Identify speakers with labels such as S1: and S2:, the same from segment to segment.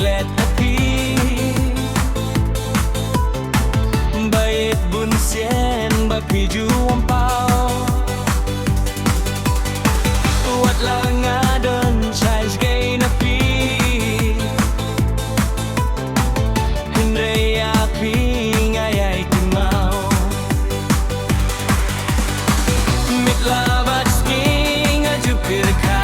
S1: let api bait bun sien ba pi ju ampau wat la nga don chai gay na pi hindray api ngayay kimau mitlabat sking a jupir ka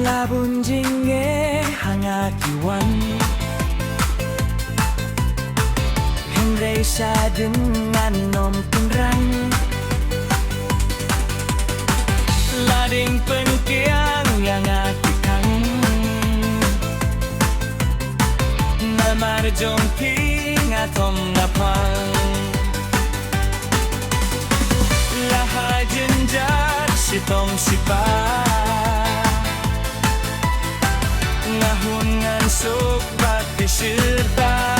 S1: labun jingge hangakiwan hindray sa dengan nom pinran lading penutiang yang akikang namar jongking atom napang laha jenjar sitong sipa ngahun ngan sok bati serta